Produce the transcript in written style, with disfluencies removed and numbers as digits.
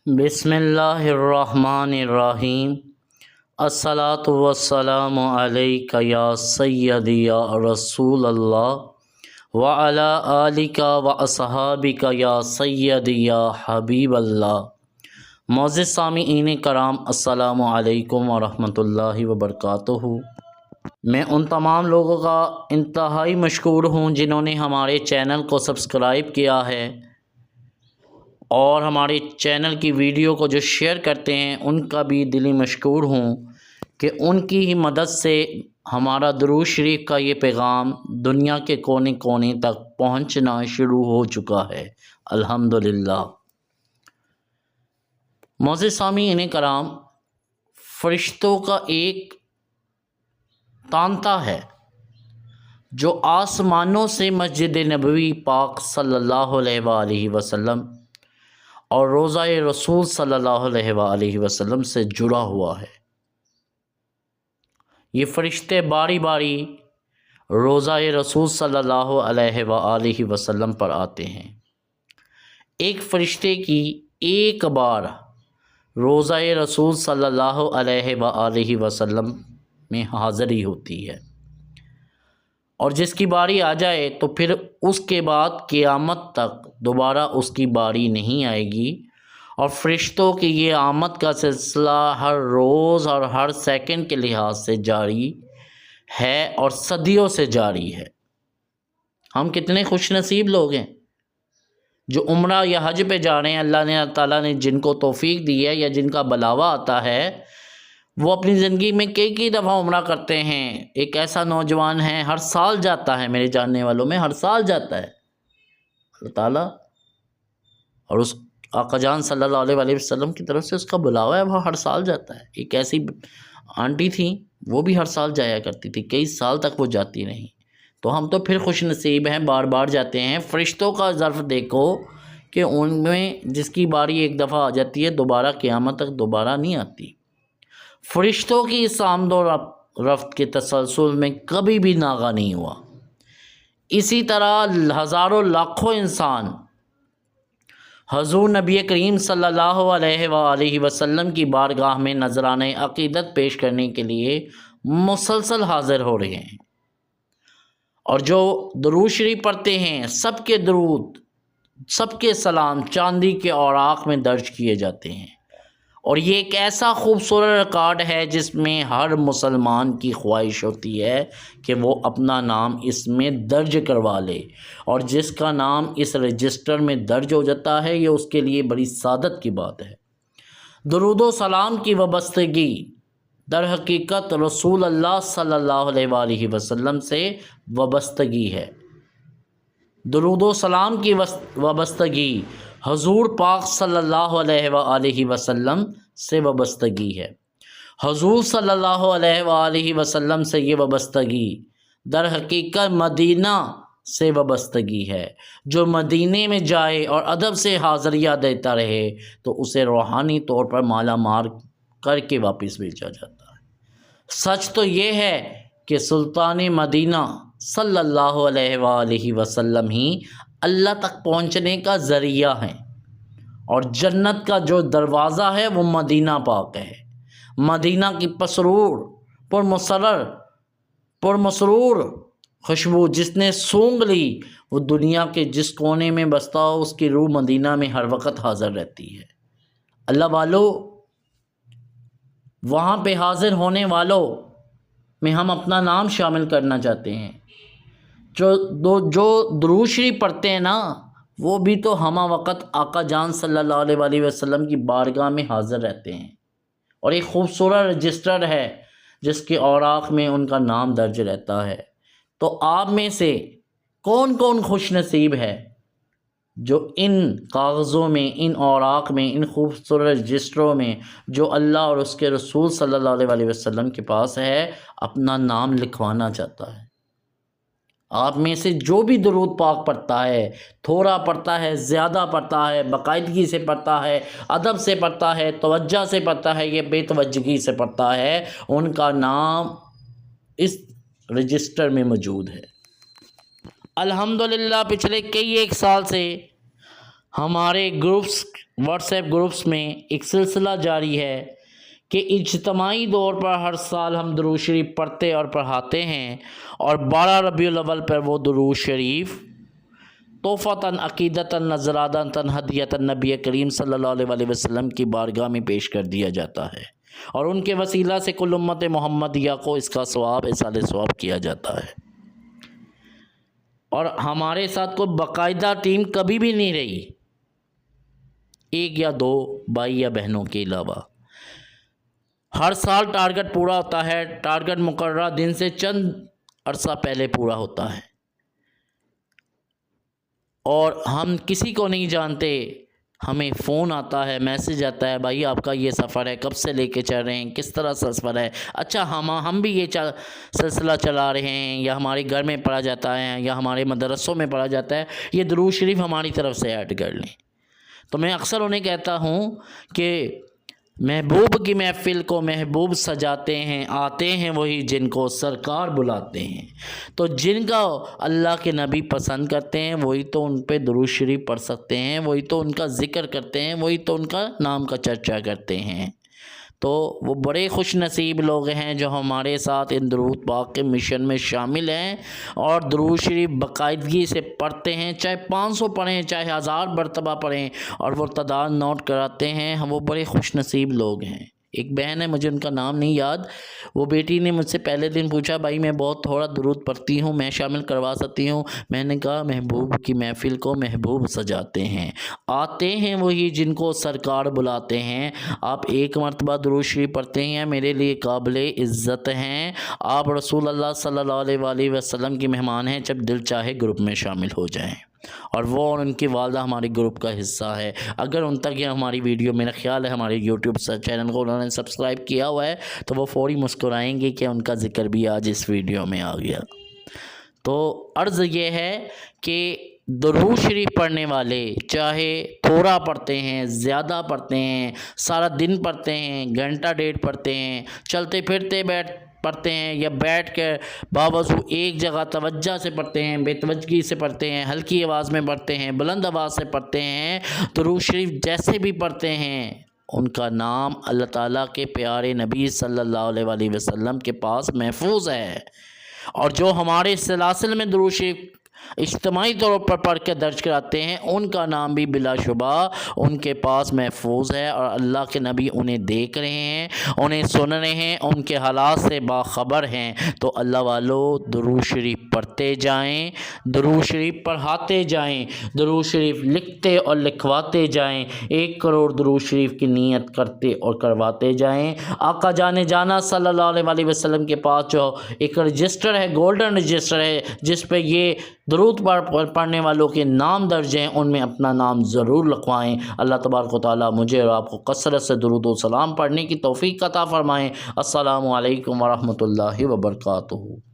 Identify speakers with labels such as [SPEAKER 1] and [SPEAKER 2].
[SPEAKER 1] بسم اللہ الرحمن الرحیم۔ الصلاۃ والسلام علیک یا سیدی یا رسول اللہ وعلی آلک و اصحابک یا سیدی یا حبیب اللہ۔ معزز سامعین کرام، السلام علیکم ورحمۃ اللہ وبرکاتہ۔ میں ان تمام لوگوں کا انتہائی مشکور ہوں جنہوں نے ہمارے چینل کو سبسکرائب کیا ہے اور ہمارے چینل کی ویڈیو کو جو شیئر کرتے ہیں، ان کا بھی دلی مشکور ہوں کہ ان کی ہی مدد سے ہمارا درود شریف کا یہ پیغام دنیا کے کونے کونے تک پہنچنا شروع ہو چکا ہے، الحمدللہ۔ معزز سامعین کرام، فرشتوں کا ایک تانتا ہے جو آسمانوں سے مسجد نبوی پاک صلی اللہ علیہ وآلہ وسلم اور روضہ رسول صلی اللہ علیہ وآلہ وسلم سے جڑا ہوا ہے۔ یہ فرشتے باری باری روضہ رسول صلی اللہ علیہ وآلہ وسلم پر آتے ہیں۔ ایک فرشتے کی ایک بار روضہ رسول صلی اللہ علیہ وآلہ وسلم میں حاضری ہوتی ہے، اور جس کی باری آ جائے تو پھر اس کے بعد قیامت تک دوبارہ اس کی باری نہیں آئے گی، اور فرشتوں کی یہ آمد کا سلسلہ ہر روز اور ہر سیکنڈ کے لحاظ سے جاری ہے اور صدیوں سے جاری ہے۔ ہم کتنے خوش نصیب لوگ ہیں جو عمرہ یا حج پہ جا رہے ہیں۔ اللہ تعالیٰ نے جن کو توفیق دی ہے یا جن کا بلاوا آتا ہے، وہ اپنی زندگی میں کئی دفعہ عمرہ کرتے ہیں۔ ایک ایسا نوجوان ہے، ہر سال جاتا ہے، میرے جاننے والوں میں ہر سال جاتا ہے اللہ تعالیٰ، اور اس آقا جان صلی اللہ علیہ وآلہ وسلم کی طرف سے اس کا بلاوا ہے، وہ ہر سال جاتا ہے۔ ایک ایسی آنٹی تھیں، وہ بھی ہر سال جایا کرتی تھی، کئی سال تک وہ جاتی رہیں۔ تو ہم تو پھر خوش نصیب ہیں، بار بار جاتے ہیں۔ فرشتوں کا ظرف دیکھو کہ ان میں جس کی باری ایک دفعہ آ جاتی ہے، دوبارہ قیامت تک دوبارہ نہیں آتی۔ فرشتوں کی اس آمد و رفت کے تسلسل میں کبھی بھی ناغہ نہیں ہوا۔ اسی طرح ہزاروں لاکھوں انسان حضور نبی کریم صلی اللہ علیہ وآلہ وسلم کی بارگاہ میں نذرانہ عقیدت پیش کرنے کے لیے مسلسل حاضر ہو رہے ہیں، اور جو درود شریف پڑھتے ہیں، سب کے درود، سب کے سلام چاندی کے اوراق میں درج کیے جاتے ہیں۔ اور یہ ایک ایسا خوبصورت ریکارڈ ہے جس میں ہر مسلمان کی خواہش ہوتی ہے کہ وہ اپنا نام اس میں درج کروا لے، اور جس کا نام اس رجسٹر میں درج ہو جاتا ہے، یہ اس کے لیے بڑی سعادت کی بات ہے۔ درود و سلام کی وابستگی در حقیقت رسول اللہ صلی اللہ علیہ وآلہ وسلم سے وابستگی ہے۔ درود و سلام کی وابستگی حضور پاک صلی اللہ علیہ وآلہ وسلم سے وابستگی ہے۔ حضور صلی اللہ علیہ وآلہ وسلم سے یہ وابستگی در حقیقت مدینہ سے وابستگی ہے۔ جو مدینے میں جائے اور ادب سے حاضریہ دیتا رہے تو اسے روحانی طور پر مالا مال کر کے واپس بھیجا جاتا ہے۔ سچ تو یہ ہے کہ سلطان مدینہ صلی اللہ علیہ وآلہ وسلم ہی اللہ تک پہنچنے کا ذریعہ ہیں، اور جنت کا جو دروازہ ہے وہ مدینہ پاک ہے۔ مدینہ کی پرمسرور خوشبو جس نے سونگھ لی، وہ دنیا کے جس کونے میں بستا ہو، اس کی روح مدینہ میں ہر وقت حاضر رہتی ہے۔ اللہ والو، وہاں پہ حاضر ہونے والوں میں ہم اپنا نام شامل کرنا چاہتے ہیں۔ جو درود شریف پڑھتے ہیں نا، وہ بھی تو ہمہ وقت آقا جان صلی اللہ علیہ وآلہ وسلم کی بارگاہ میں حاضر رہتے ہیں، اور ایک خوبصورت رجسٹر ہے جس کے اوراق میں ان کا نام درج رہتا ہے۔ تو آپ میں سے کون کون خوش نصیب ہے جو ان کاغذوں میں، ان اوراق میں، ان خوبصورت رجسٹروں میں جو اللہ اور اس کے رسول صلی اللہ علیہ وآلہ وسلم کے پاس ہے، اپنا نام لکھوانا چاہتا ہے؟ آپ میں سے جو بھی درود پاک پڑھتا ہے، تھوڑا پڑھتا ہے، زیادہ پڑھتا ہے، باقاعدگی سے پڑھتا ہے، ادب سے پڑھتا ہے، توجہ سے پڑھتا ہے، یہ بے توجہی سے پڑھتا ہے، ان کا نام اس رجسٹر میں موجود ہے۔ الحمدللہ پچھلے ایک سال سے ہمارے گروپس واٹس ایپ گروپس میں ایک سلسلہ جاری ہے کہ اجتماعی طور پر ہر سال ہم درود شریف پڑھتے اور پڑھاتے ہیں، اور 12 ربیع الاول پر وہ درود شریف تحفۃً عقیدتاً نذرانۃً ہدیۃً نبی کریم صلی اللہ علیہ وآلہ وسلم کی بارگاہ میں پیش کر دیا جاتا ہے، اور ان کے وسیلہ سے کل امت محمدیہ کو اس کا ثواب ایصال ثواب کیا جاتا ہے۔ اور ہمارے ساتھ کوئی باقاعدہ ٹیم کبھی بھی نہیں رہی، ایک یا دو بھائی یا بہنوں کے علاوہ۔ ہر سال ٹارگٹ پورا ہوتا ہے، ٹارگٹ مقررہ دن سے چند عرصہ پہلے پورا ہوتا ہے، اور ہم کسی کو نہیں جانتے، ہمیں فون آتا ہے، میسج آتا ہے، بھائی آپ کا یہ سفر ہے، کب سے لے کے چل رہے ہیں، کس طرح سفر ہے، اچھا ہم بھی یہ سلسلہ چلا رہے ہیں، یا ہمارے گھر میں پڑھا جاتا ہے یا ہمارے مدرسوں میں پڑھا جاتا ہے، یہ درود شریف ہماری طرف سے ایڈ کر لیں۔ تو میں اکثر انہیں کہتا ہوں کہ محبوب کی محفل کو محبوب سجاتے ہیں، آتے ہیں وہی جن کو سرکار بلاتے ہیں۔ تو جن کا اللہ کے نبی پسند کرتے ہیں وہی تو ان پہ درود شریف پڑھ سکتے ہیں، وہی تو ان کا ذکر کرتے ہیں، وہی تو ان کا نام کا چرچا کرتے ہیں۔ تو وہ بڑے خوش نصیب لوگ ہیں جو ہمارے ساتھ ان درود پاک کے مشن میں شامل ہیں، اور درود شریف باقاعدگی سے پڑھتے ہیں، چاہے 500 پڑھیں، چاہے 1000 مرتبہ پڑھیں، اور وہ تعداد نوٹ کراتے ہیں۔ ہم وہ بڑے خوش نصیب لوگ ہیں۔ ایک بہن ہے، مجھے ان کا نام نہیں یاد، وہ بیٹی نے مجھ سے پہلے دن پوچھا بھائی میں بہت تھوڑا درود پڑھتی ہوں، میں شامل کروا سکتی ہوں؟ میں نے کہا محبوب کی محفل کو محبوب سجاتے ہیں، آتے ہیں وہی جن کو سرکار بلاتے ہیں۔ آپ ایک مرتبہ درود شریف پڑھتے ہیں، میرے لیے قابل عزت ہیں، آپ رسول اللہ صلی اللہ علیہ وآلہ وسلم کی مہمان ہیں، جب دل چاہے گروپ میں شامل ہو جائیں۔ اور وہ اور ان کی والدہ ہمارے گروپ کا حصہ ہے۔ اگر ان تک یہ ہماری ویڈیو، میرا خیال ہے ہمارے یوٹیوب چینل کو انہوں نے سبسکرائب کیا ہوا ہے، تو وہ فوری مسکرائیں گے کہ ان کا ذکر بھی آج اس ویڈیو میں آ گیا۔ تو عرض یہ ہے کہ درود شریف پڑھنے والے چاہے تھوڑا پڑھتے ہیں، زیادہ پڑھتے ہیں، سارا دن پڑھتے ہیں، گھنٹہ ڈیڑھ پڑھتے ہیں، چلتے پھرتے پڑھتے ہیں، یا بیٹھ کے باوضو ایک جگہ توجہ سے پڑھتے ہیں، بے توجگی سے پڑھتے ہیں، ہلکی آواز میں پڑھتے ہیں، بلند آواز سے پڑھتے ہیں، درود شریف جیسے بھی پڑھتے ہیں، ان کا نام اللہ تعالیٰ کے پیارے نبی صلی اللہ علیہ وآلہ وسلم کے پاس محفوظ ہے۔ اور جو ہمارے سلاسل میں درود شریف اجتماعی طور پر پڑھ کے درج کراتے ہیں، ان کا نام بھی بلا شبہ ان کے پاس محفوظ ہے، اور اللہ کے نبی انہیں دیکھ رہے ہیں، انہیں سن رہے ہیں، ان کے حالات سے باخبر ہیں۔ تو اللہ والو درود شریف پڑھتے جائیں، درود شریف پڑھاتے جائیں، درود شریف لکھتے اور لکھواتے جائیں، 1 کروڑ درود شریف کی نیت کرتے اور کرواتے جائیں۔ آقا جانا صلی اللہ علیہ وآلہ وسلم کے پاس جو ایک رجسٹر ہے، گولڈن رجسٹر ہے، جس پہ یہ درود پڑھنے والوں کے نام درج ہیں، ان میں اپنا نام ضرور لکھوائیں۔ اللہ تبارک و تعالیٰ مجھے اور آپ کو کثرت سے درود و سلام پڑھنے کی توفیق عطا فرمائیں۔ السلام علیکم ورحمۃ اللہ وبرکاتہ۔